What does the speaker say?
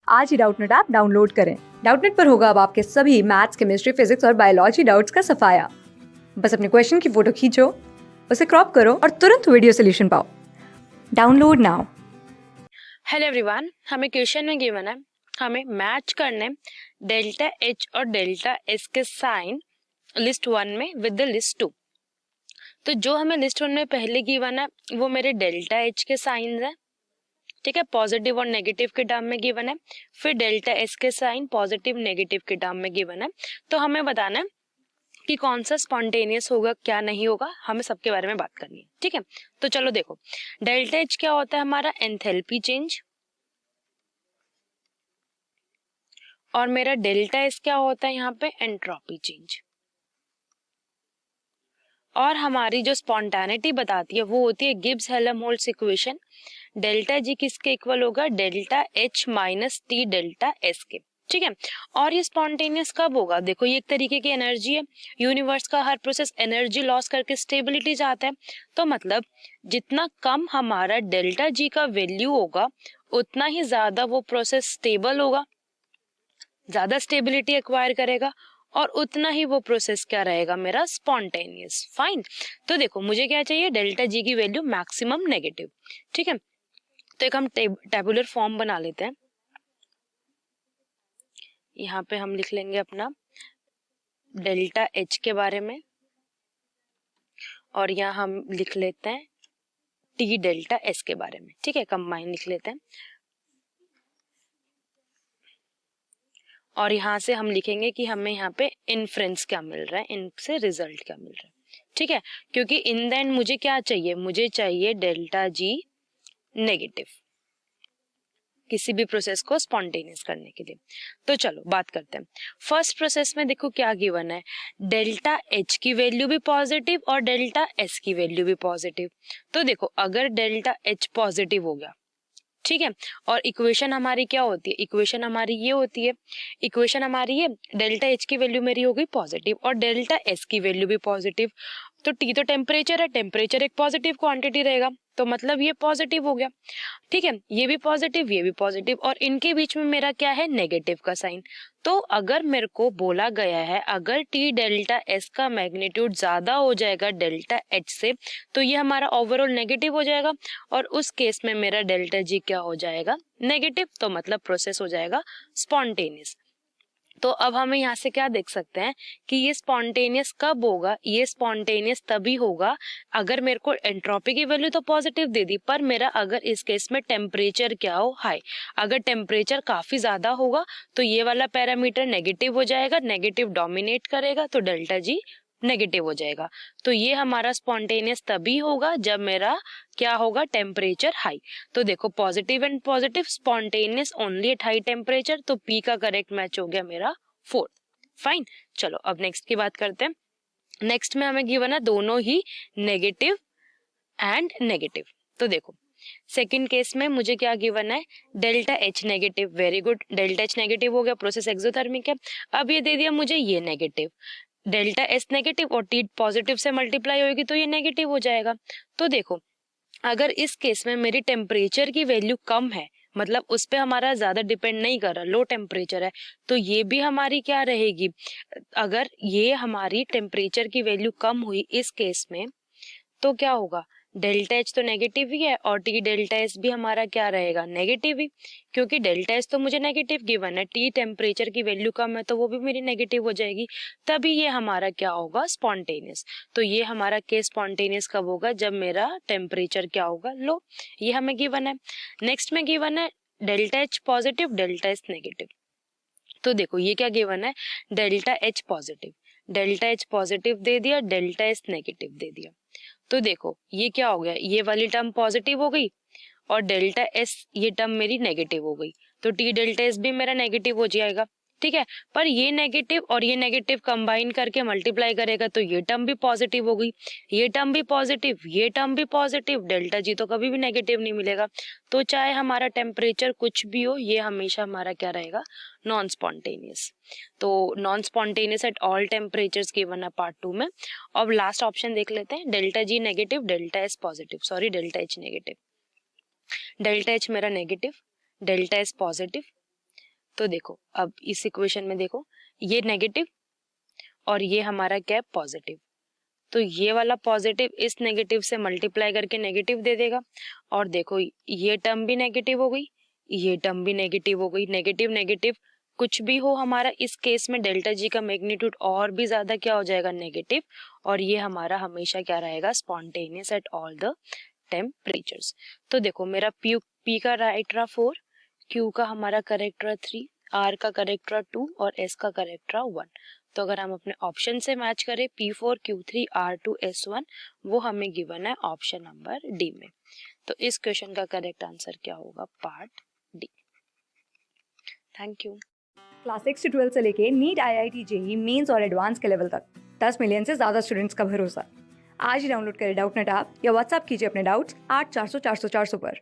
आज ही Doubtnut app download करें। Doubtnut पर होगा अब आपके सभी मैथ्स, केमिस्ट्री, फिजिक्स और बायोलॉजी डाउट्स का सफाया। बस अपने क्वेश्चन की फोटो खींचो, उसे क्रॉप करो और तुरंत वीडियो सोल्यूशन पाओ। Download now. हेलो एवरीवन, हमें क्वेश्चन में गिवन है, हमें मैच करने डेल्टा एच और डेल्टा एस के साइन लिस्ट 1 में विद द लिस्ट 2। तो जो हमें लिस्ट 1 में पहले गिवन है वो मेरे डेल्टा एच के साइन है, ठीक है, पॉजिटिव और नेगेटिव के टर्म में गिवन है। फिर डेल्टा एस के साइन पॉजिटिव नेगेटिव के टर्म में गिवन है। तो हमें बताना है कि कौन सा स्पॉन्टेनियस होगा, क्या नहीं होगा, हमें सबके बारे में बात करनी है, ठीक है। तो चलो देखो, डेल्टा एच क्या होता है हमारा एंथैल्पी चेंज, और मेरा डेल्टा एस क्या होता है यहाँ पे एंट्रोपी चेंज। और हमारी जो स्पॉन्टेनिटी बताती है वो होती है Gibbs Helmholtz equation. Delta G किसके इक्वल होगा, delta H minus T delta S के, ठीक है। और ये स्पॉन्टेनियस कब होगा, देखो ये एक तरीके की एनर्जी है, यूनिवर्स का हर प्रोसेस एनर्जी लॉस करके स्टेबिलिटी चाहता है। तो मतलब जितना कम हमारा डेल्टा जी का वैल्यू होगा उतना ही ज्यादा वो प्रोसेस स्टेबल होगा, ज्यादा स्टेबिलिटी एक्वायर करेगा, और उतना ही वो प्रोसेस क्या रहेगा मेरा स्पॉन्टेनियस। फाइन। तो देखो मुझे क्या चाहिए, डेल्टा जी की वैल्यू मैक्सिमम नेगेटिव, ठीक है। तो एक हम टेबुलर फॉर्म बना लेते हैं। यहाँ पे हम लिख लेंगे अपना डेल्टा एच के बारे में, और यहाँ हम लिख लेते हैं टी डेल्टा एस के बारे में, ठीक है, कंबाइन लिख लेते हैं। और यहाँ से हम लिखेंगे कि हमें यहाँ पे इन्फ्रेंस क्या मिल रहा है, इनसे रिजल्ट क्या मिल रहा है, ठीक है। क्योंकि इन द एंड मुझे क्या चाहिए, मुझे चाहिए डेल्टा जी नेगेटिव किसी भी प्रोसेस को स्पॉन्टेनियस करने के लिए। तो चलो बात करते हैं। फर्स्ट प्रोसेस में देखो क्या गिवन है, डेल्टा एच की वैल्यू भी पॉजिटिव और डेल्टा एस की वैल्यू भी पॉजिटिव। तो देखो अगर डेल्टा एच पॉजिटिव हो गया, ठीक है, और इक्वेशन हमारी क्या होती है, इक्वेशन हमारी ये होती है, इक्वेशन हमारी ये डेल्टा एच की वैल्यू मेरी हो गई पॉजिटिव और डेल्टा एस की वैल्यू भी पॉजिटिव। तो टी तो टेम्परेचर है, टेम्परेचर एक पॉजिटिव क्वांटिटी रहेगा, तो मतलब ये पॉजिटिव हो गया, ठीक है। ये भी पॉजिटिव, ये भी पॉजिटिव, और इनके बीच में मेरा क्या है, नेगेटिव का साइन। तो अगर मेरे को बोला गया है अगर टी डेल्टा एस का मैग्नीट्यूड ज्यादा हो जाएगा डेल्टा एच से तो ये हमारा ओवरऑल नेगेटिव हो जाएगा, और उस केस में मेरा डेल्टा जी क्या हो जाएगा, नेगेटिव। तो मतलब प्रोसेस हो जाएगा स्पॉन्टेनियस। तो अब हमें यहाँ से क्या देख सकते हैं कि ये स्पॉन्टेनियस कब होगा, ये स्पॉन्टेनियस तभी होगा अगर मेरे को एंट्रोपी की वैल्यू तो पॉजिटिव दे दी, पर मेरा अगर इस केस में टेम्परेचर क्या हो, हाई। अगर टेम्परेचर काफी ज्यादा होगा तो ये वाला पैरामीटर नेगेटिव हो जाएगा, नेगेटिव डोमिनेट करेगा, तो डेल्टा जी नेगेटिव हो जाएगा। तो ये हमारा स्पॉन्टेनियस तभी होगा जब मेरा क्या होगा, टेम्परेचर हाई। तो देखो positive and positive, spontaneous only at high temperature, तो पी का करेक्ट मैच हो गया मेरा 4। फाइन। चलो अब नेक्स्ट की बात करते हैं। नेक्स्ट में हमें गिवन है दोनों ही नेगेटिव एंड नेगेटिव। तो देखो सेकंड केस में मुझे क्या गिवन है, delta H negative, very good, delta H negative हो गया, प्रोसेस एक्सोथर्मिक है। अब ये दे दिया मुझे ये नेगेटिव, डेल्टा एस नेगेटिव और टी पॉजिटिव से मल्टीप्लाई होगी तो ये नेगेटिव हो जाएगा। तो देखो अगर इस केस में मेरी टेम्परेचर की वैल्यू कम है, मतलब उस पे हमारा ज्यादा डिपेंड नहीं कर रहा, लो टेम्परेचर है, तो ये भी हमारी क्या रहेगी, अगर ये हमारी टेम्परेचर की वैल्यू कम हुई इस केस में तो क्या होगा, डेल्टा एच तो नेगेटिव ही है और टी डेल्टा एस भी हमारा क्या रहेगा, नेगेटिव ही। क्योंकि डेल्टा एस तो मुझे नेगेटिव गिवन है, टी टेम्परेचर की वैल्यू कम है तो वो भी मेरी नेगेटिव हो जाएगी, तभी ये हमारा क्या होगा, स्पॉन्टेनियस। तो ये हमारा केस स्पॉन्टेनियस कब होगा, जब मेरा टेम्परेचर क्या होगा, लो। ये हमें गिवन है। नेक्स्ट में गिवन है delta H positive, delta S negative. तो देखो ये क्या गिवन है, delta H positive, delta H positive दे दिया, डेल्टा एस नेगेटिव दे दिया। तो देखो ये क्या हो गया, ये वाली टर्म पॉजिटिव हो गई और डेल्टा एस ये टर्म मेरी नेगेटिव हो गई, तो टी डेल्टा एस भी मेरा नेगेटिव हो जाएगा, ठीक है। पर ये नेगेटिव और ये नेगेटिव कंबाइन करके मल्टीप्लाई करेगा तो ये टर्म भी पॉजिटिव हो गई, ये टर्म भी पॉजिटिव, ये टर्म भी पॉजिटिव, डेल्टा जी तो कभी भी नेगेटिव नहीं मिलेगा। तो चाहे हमारा टेम्परेचर कुछ भी हो, ये हमेशा हमारा क्या रहेगा, नॉन स्पॉन्टेनियस। तो non spontaneous at all temperatures given है पार्ट 2 में। अब लास्ट ऑप्शन देख लेते हैं, delta G negative, delta S positive, sorry delta H negative, delta H मेरा नेगेटिव, डेल्टा एस पॉजिटिव, तो देखो अब इस इक्वेशन में देखो, ये नेगेटिव और ये हमारा क्या है, पॉजिटिव। तो ये वाला पॉजिटिव इस नेगेटिव से मल्टीप्लाई करके नेगेटिव दे देगा। और देखो ये टर्म भी नेगेटिव हो गई, ये टर्म भी नेगेटिव हो गई। नेगेटिव नेगेटिव कुछ भी हो हमारा, इस केस में डेल्टा जी का मैग्नीट्यूड और भी ज्यादा क्या हो जाएगा, नेगेटिव। और ये हमारा हमेशा क्या रहेगा, spontaneous at all the temperatures. तो देखो मेरा पी का राइट रहा 4, क्यू का हमारा करेक्ट रहा 3, आर का करेक्ट रहा 2 और एस का करेक्ट रहा 1। तो अगर हम अपने ऑप्शन से मैच करें P4 Q3 R2 S1, वो हमें गिवन है ऑप्शन नंबर डी में। तो इस क्वेश्चन का करेक्ट आंसर क्या होगा, part D. Thank you. Class 6 से 12 से लेके नीट, IIT, JEE मेंस और एडवांस के लेवल तक 10 मिलियन से ज़्यादा स्टूडेंट्स का भरोसा। आज ही डाउनलोड करें डाउटनेट ऐप या व्हाट्सएप कीजिए अपने डाउट्स 8400 400 400 पर।